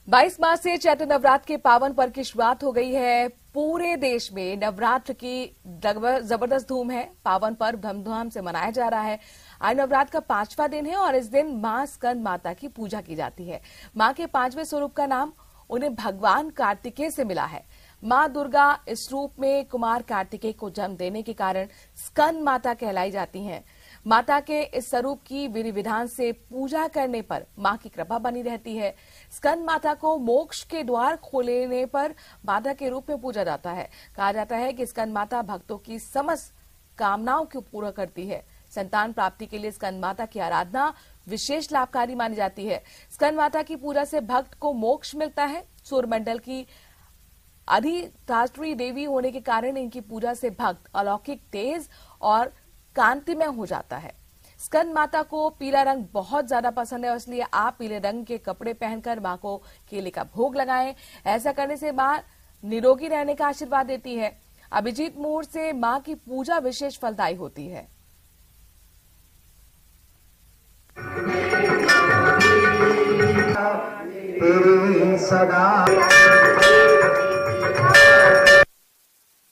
22 मार्च से चैत्र नवरात्र के पावन पर्व की शुरुआत हो गई है। पूरे देश में नवरात्र की जबरदस्त धूम है। पावन पर्व धूमधाम से मनाया जा रहा है। आज नवरात्र का 5वां दिन है और इस दिन मां स्कंद माता की पूजा की जाती है। मां के 5वें स्वरूप का नाम उन्हें भगवान कार्तिकेय से मिला है। मां दुर्गा इस रूप में कुमार कार्तिकेय को जन्म देने के कारण स्कंद माता कहलाई जाती हैं। माता के इस स्वरूप की विधि विधान से पूजा करने पर मां की कृपा बनी रहती है। स्कंद माता को मोक्ष के द्वार खोलने पर माता के रूप में पूजा जाता है। कहा जाता है कि स्कंद माता भक्तों की समस्त कामनाओं को पूरा करती है। संतान प्राप्ति के लिए स्कंद माता की आराधना विशेष लाभकारी मानी जाती है। स्कंद माता की पूजा से भक्त को मोक्ष मिलता है। सूर्यमंडल की अधिष्ठात्री देवी होने के कारण इनकी पूजा से भक्त अलौकिक तेज और कांतिमय हो जाता है। स्कंद माता को पीला रंग बहुत ज्यादा पसंद है, इसलिए आप पीले रंग के कपड़े पहनकर मां को केले का भोग लगाएं। ऐसा करने से मां निरोगी रहने का आशीर्वाद देती है। अभिजीत मुहूर्त से मां की पूजा विशेष फलदायी होती है।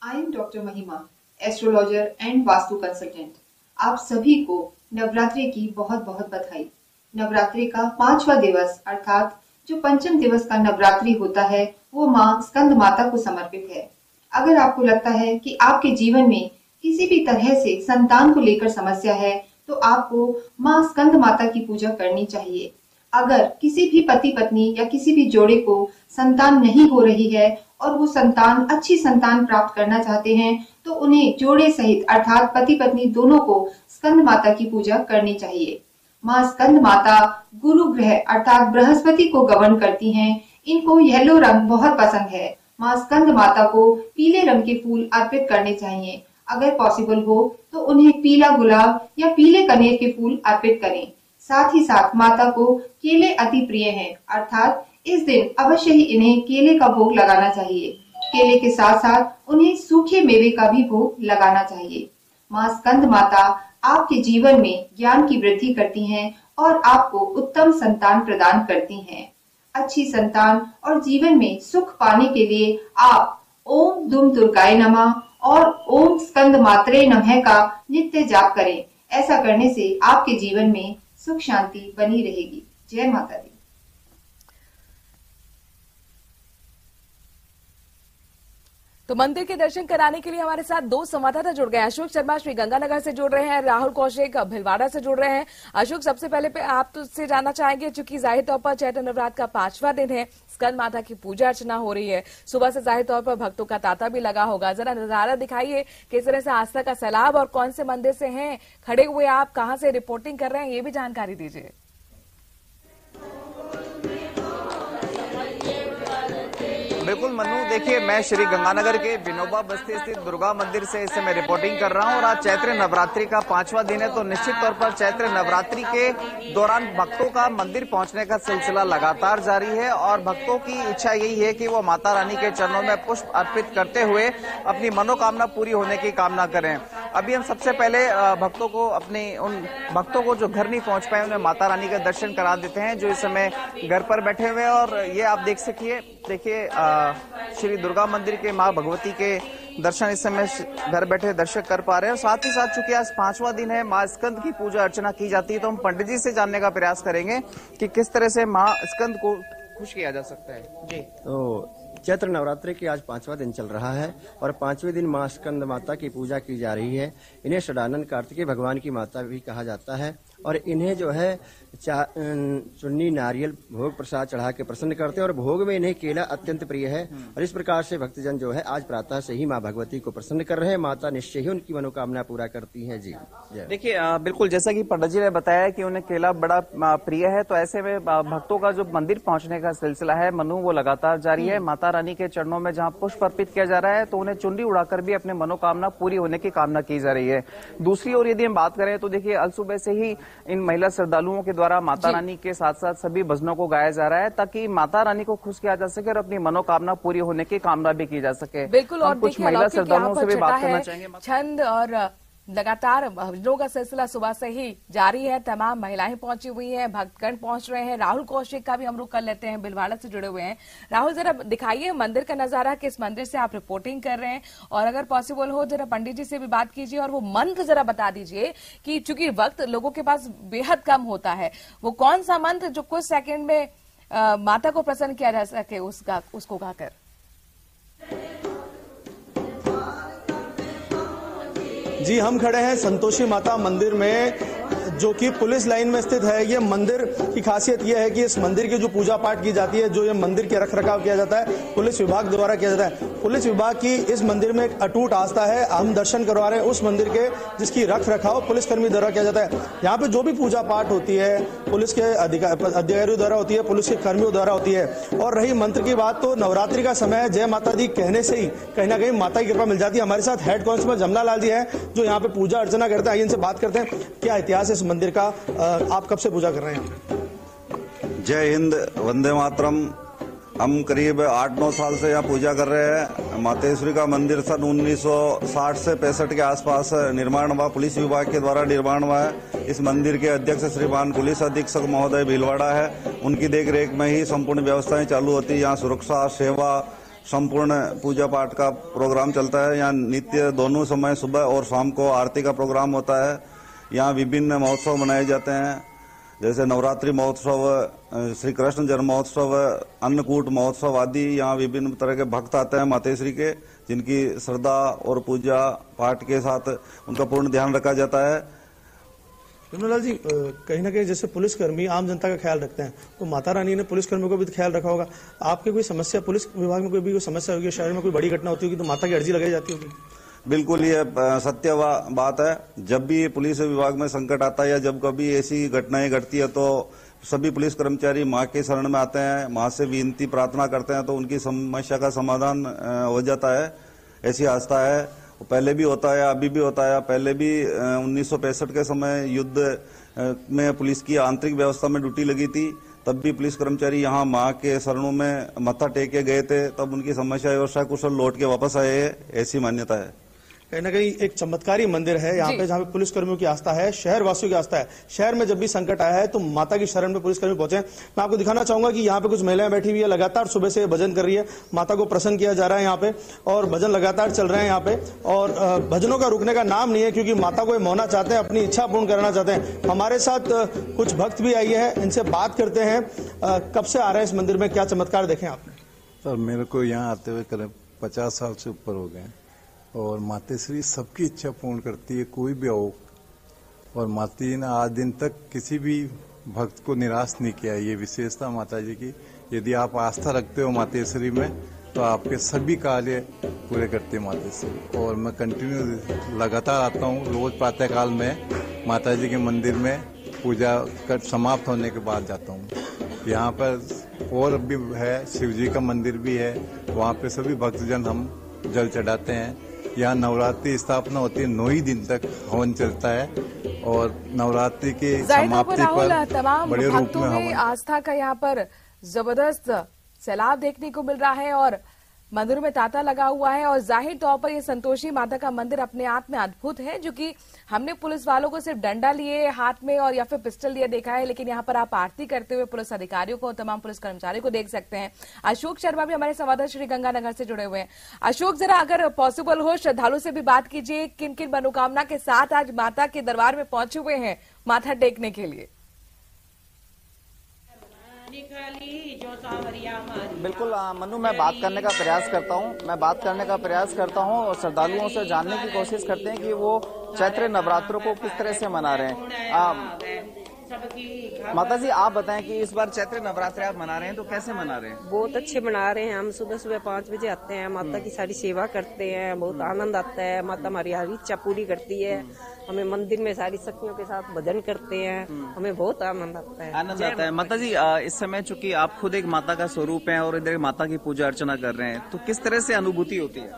आई एम डॉक्टर महिमा, एस्ट्रोलॉजर एंड वास्तु कंसल्टेंट। आप सभी को नवरात्रि की बहुत बहुत बधाई। नवरात्रि का 5वां दिवस अर्थात जो पंचम दिवस का नवरात्रि होता है वो मां स्कंद माता को समर्पित है। अगर आपको लगता है कि आपके जीवन में किसी भी तरह से संतान को लेकर समस्या है तो आपको मां स्कंद माता की पूजा करनी चाहिए। अगर किसी भी पति पत्नी या किसी भी जोड़े को संतान नहीं हो रही है और वो संतान अच्छी संतान प्राप्त करना चाहते हैं तो उन्हें जोड़े सहित अर्थात पति पत्नी दोनों को स्कंद माता की पूजा करनी चाहिए। मां स्कंद माता गुरु ग्रह अर्थात बृहस्पति को गवर्न करती हैं। इनको येलो रंग बहुत पसंद है। मां स्कंद माता को पीले रंग के फूल अर्पित करने चाहिए। अगर पॉसिबल हो तो उन्हें पीला गुलाब या पीले कनेर के फूल अर्पित करें। साथ ही साथ माता को केले अति प्रिय हैं, अर्थात इस दिन अवश्य ही इन्हें केले का भोग लगाना चाहिए। केले के साथ साथ उन्हें सूखे मेवे का भी भोग लगाना चाहिए। मां स्कंद माता आपके जीवन में ज्ञान की वृद्धि करती हैं और आपको उत्तम संतान प्रदान करती हैं। अच्छी संतान और जीवन में सुख पाने के लिए आप ओम दुम दुर्गाय नमः और ओम स्कंद मात्रे नमः का नित्य जाप करें। ऐसा करने से आपके जीवन में सुख शांति बनी रहेगी। जय माता दी। तो मंदिर के दर्शन कराने के लिए हमारे साथ दो संवाददाता जुड़ गए हैं। अशोक शर्मा श्री गंगानगर से जुड़ रहे हैं, राहुल कौशिक भिलवाड़ा से जुड़ रहे हैं। अशोक, सबसे पहले आप तुझसे जानना चाहेंगे, चूंकि जाहिर तौर पर चैत्र नवरात्र का 5वां दिन है, स्कंद माता की पूजा अर्चना हो रही है, सुबह से जाहिर तौर पर भक्तों का तांता भी लगा होगा। जरा नजारा दिखाइए, किस तरह से आस्था का सैलाब और कौन से मंदिर से हैं खड़े हुए, आप कहां से रिपोर्टिंग कर रहे हैं, ये भी जानकारी दीजिए। बिल्कुल मनु, देखिए मैं श्री गंगानगर के विनोबा बस्ती स्थित दुर्गा मंदिर से इस समय रिपोर्टिंग कर रहा हूं और आज चैत्र नवरात्रि का 5वां दिन है। तो निश्चित तौर पर चैत्र नवरात्रि के दौरान भक्तों का मंदिर पहुंचने का सिलसिला लगातार जारी है और भक्तों की इच्छा यही है कि वो माता रानी के चरणों में पुष्प अर्पित करते हुए अपनी मनोकामना पूरी होने की कामना करें। अभी हम सबसे पहले भक्तों को उन भक्तों को जो घर नहीं पहुंच पाए उन्हें माता रानी का दर्शन करा देते हैं, जो इस समय घर पर बैठे हुए हैं। और ये आप देखिए श्री दुर्गा मंदिर के मां भगवती के दर्शन इस समय घर बैठे दर्शक कर पा रहे हैं। साथ ही साथ चूंकि आज 5वां दिन है, मां स्कंद की पूजा अर्चना की जाती है, तो हम पंडित जी से जानने का प्रयास करेंगे कि किस तरह से मां स्कंद को खुश किया जा सकता है। जी, तो चैत्र नवरात्रि की आज 5वां दिन चल रहा है और 5वें दिन मां स्कंद माता की पूजा की जा रही है। इन्हें षडानंद कार्तिकेय भगवान की माता भी कहा जाता है और इन्हें जो है चुन्नी नारियल भोग प्रसाद चढ़ा के प्रसन्न करते हैं और भोग में इन्हें केला अत्यंत प्रिय है। और इस प्रकार से भक्तजन जो है आज प्रातः से ही मां भगवती को प्रसन्न कर रहे हैं। माता निश्चय ही उनकी मनोकामना पूरा करती है। जी देखिए, बिल्कुल जैसा कि पंडित जी ने बताया कि उन्हें केला बड़ा प्रिय है, तो ऐसे में भक्तों का जो मंदिर पहुंचने का सिलसिला है मनु वो लगातार जारी है। माता रानी के चरणों में जहां पुष्प अर्पित किया जा रहा है तो उन्हें चुनरी उड़ाकर भी अपने मनोकामना पूरी होने की कामना की जा रही है। दूसरी ओर यदि हम बात करें तो देखिए अल सुबह से ही इन महिला श्रद्धालुओं के द्वारा माता रानी के साथ साथ सभी भजनों को गाया जा रहा है ताकि माता रानी को खुश किया जा सके और अपनी मनोकामना पूरी होने की कामना भी की जा सके। बिल्कुल, और कुछ महिला श्रद्धालुओं से भी बात करना चाहेंगे। छंद और लगातार भजनों का सिलसिला सुबह से ही जारी है। तमाम महिलाएं पहुंची हुई हैं, भक्तगण पहुंच रहे हैं। राहुल कौशिक का भी हम रुख कर लेते हैं, भीलवाड़ा से जुड़े हुए हैं। राहुल, जरा दिखाइए मंदिर का नजारा, किस मंदिर से आप रिपोर्टिंग कर रहे हैं, और अगर पॉसिबल हो जरा पंडित जी से भी बात कीजिए और वो मंत्र जरा बता दीजिए कि चूंकि वक्त लोगों के पास बेहद कम होता है, वो कौन सा मंत्र जो कुछ सेकेंड में माता को प्रसन्न किया जा सके उसको गाकर। जी, हम खड़े हैं संतोषी माता मंदिर में, जो कि पुलिस लाइन में स्थित है। ये मंदिर की खासियत यह है कि इस मंदिर की जो पूजा पाठ की जाती है, जो ये मंदिर के रख रखाव किया जाता है, पुलिस विभाग द्वारा किया जाता है। पुलिस विभाग की इस मंदिर में एक अटूट आस्था है। हम दर्शन करवा रहे हैं उस मंदिर के जिसकी रख रखाव पुलिसकर्मी द्वारा किया जाता है। यहाँ पे जो भी पूजा पाठ होती है पुलिस के अधिकारियों द्वारा होती है, पुलिस के कर्मियों द्वारा होती है। और रही मंत्र की बात, तो नवरात्रि का समय है, जय माता दी कहने से ही कहीं ना कहीं माता की कृपा मिल जाती है। हमारे साथ हेड कांस्टेबल जमला लाल जी है, जो यहाँ पे पूजा अर्चना करते हैं। आइए इनसे बात करते हैं, क्या इतिहास है इस मंदिर का, आप कब से पूजा कर रहे हैं? जय हिंद, वंदे मातरम। हम करीब 8-9 साल से यहाँ पूजा कर रहे हैं। मातेश्वरी का मंदिर सन 1960 से 65 के आसपास निर्माण हुआ, पुलिस विभाग के द्वारा निर्माण हुआ है। इस मंदिर के अध्यक्ष श्रीमान पुलिस अधीक्षक महोदय भीलवाड़ा है, उनकी देखरेख में ही संपूर्ण व्यवस्थाएं चालू होती है। यहाँ सुरक्षा, सेवा, संपूर्ण पूजा पाठ का प्रोग्राम चलता है। यहाँ नित्य दोनों समय सुबह और शाम को आरती का प्रोग्राम होता है। यहाँ विभिन्न महोत्सव मनाए जाते हैं, जैसे नवरात्रि महोत्सव, श्री कृष्ण जन्म महोत्सव, अन्नकूट महोत्सव आदि। यहाँ विभिन्न तरह के भक्त आते हैं मातेश्वरी के, जिनकी श्रद्धा और पूजा पाठ के साथ उनका पूर्ण ध्यान रखा जाता है। लाल जी, कहीं ना कहीं जैसे पुलिसकर्मी आम जनता का ख्याल रखते हैं, तो माता रानी ने पुलिसकर्मियों का भी ख्याल रखा होगा। आपके कोई समस्या, पुलिस विभाग में कोई समस्या होगी, शहर में कोई बड़ी घटना होती होगी तो माता की अर्जी लगाई जाती होगी? बिल्कुल, ये सत्य बात है। जब भी पुलिस विभाग में संकट आता है या जब कभी ऐसी घटनाएं घटती है तो सभी पुलिस कर्मचारी मां के शरण में आते हैं, मां से विनती प्रार्थना करते हैं, तो उनकी समस्या का समाधान हो जाता है। ऐसी आस्था है, पहले भी होता है, अभी भी होता है। पहले भी 1965 के समय युद्ध में पुलिस की आंतरिक व्यवस्था में ड्यूटी लगी थी, तब भी पुलिस कर्मचारी यहाँ माँ के शरणों में मत्था टेक के गए थे, तब उनकी समस्या व्यवस्था कुशल लौट के वापस आए हैं, ऐसी मान्यता है। कहीं ना कहीं एक चमत्कारी मंदिर है यहाँ पे, जहाँ पे पुलिसकर्मियों की आस्था है, शहर वासियों की आस्था है। शहर में जब भी संकट आया है तो माता की शरण में पुलिसकर्मी पहुंचे। मैं आपको दिखाना चाहूंगा कि यहाँ पे कुछ महिलाएं बैठी हुई है, लगातार सुबह से भजन कर रही है, माता को प्रसन्न किया जा रहा है यहाँ पे, और भजन लगातार चल रहे हैं यहाँ पे। और भजनों का रुकने का नाम नहीं है, क्योंकि माता को मौना चाहते हैं, अपनी इच्छा पूर्ण करना चाहते हैं। हमारे साथ कुछ भक्त भी आई है, इनसे बात करते हैं। कब से आ रहे हैं इस मंदिर में, क्या चमत्कार देखे आपने? सर, मेरे को यहाँ आते हुए करीब 50 साल से ऊपर हो गए, और मातेश्वरी सबकी इच्छा पूर्ण करती है, कोई भी हो। और माता जी ने आज दिन तक किसी भी भक्त को निराश नहीं किया। ये विशेषता माता जी की। यदि आप आस्था रखते हो मातेश्वरी में तो आपके सभी कार्य पूरे करती है मातेश्वरी। और मैं कंटिन्यू लगातार आता हूँ, रोज प्रातःकाल में माता जी के मंदिर में पूजा कर समाप्त होने के बाद जाता हूँ। यहाँ पर और भी है, शिव जी का मंदिर भी है, वहाँ पे सभी भक्तजन हम जल चढ़ाते हैं। यहाँ नवरात्रि स्थापना होती है, 9 ही दिन तक हवन चलता है, और नवरात्रि के समाप्ति पर तमाम बड़े रूप भक्तों में में आस्था का यहाँ पर जबरदस्त सैलाब देखने को मिल रहा है, और मंदिर में तांता लगा हुआ है। और जाहिर तौर पर ये संतोषी माता का मंदिर अपने आप में अद्भुत है, जो कि हमने पुलिस वालों को सिर्फ डंडा लिए हाथ में और या फिर पिस्टल लिए देखा है, लेकिन यहाँ पर आप आरती करते हुए पुलिस अधिकारियों को, तमाम पुलिस कर्मचारियों को देख सकते हैं। अशोक शर्मा भी हमारे संवाददाता श्री गंगानगर से जुड़े हुए हैं। अशोक, जरा अगर पॉसिबल हो श्रद्धालु से भी बात कीजिए, किन किन मनोकामना के साथ आज माता के दरबार में पहुंचे हुए हैं माथा टेकने के लिए? बिल्कुल मनु, मैं बात करने का प्रयास करता हूँ और श्रद्धालुओं से जानने की कोशिश करते हैं कि वो चैत्र नवरात्रों को किस तरह से मना रहे हैं। माता जी, आप बताएं कि इस बार चैत्र नवरात्रि आप मना रहे हैं तो कैसे मना रहे हैं? बहुत अच्छे मना रहे हैं। हम सुबह सुबह 5 बजे आते हैं, माता की सारी सेवा करते हैं, बहुत आनंद आता है। माता हमारी हर इच्छा पूरी करती है। हमें मंदिर में सारी शक्तियों के साथ भजन करते हैं, हमें बहुत आनंद आता है। माता जी, इस समय चूंकि आप खुद एक माता का स्वरूप हैं और इधर माता की पूजा अर्चना कर रहे हैं, तो किस तरह से अनुभूति होती है?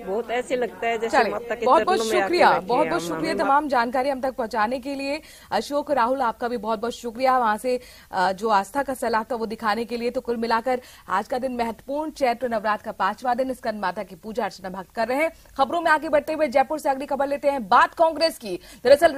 बहुत ऐसे लगता है जैसे चलिए, माता के बहुत बहुत चरणों में आके शुक्रिया, बैठे बहुत हैं बहुत हम। शुक्रिया हमें तमाम जानकारी हम तक पहुंचाने के लिए। अशोक, राहुल, आपका भी बहुत बहुत शुक्रिया वहां से जो आस्था का सलाह था वो दिखाने के लिए। तो कुल मिलाकर आज का दिन महत्वपूर्ण, चैत्र नवरात्र का 5वां दिन, स्कंद माता की पूजा अर्चना भक्त कर रहे हैं। खबरों में आगे बढ़ते हुए जयपुर से अगली खबर लेते हैं, बात कांग्रेस की। दरअसल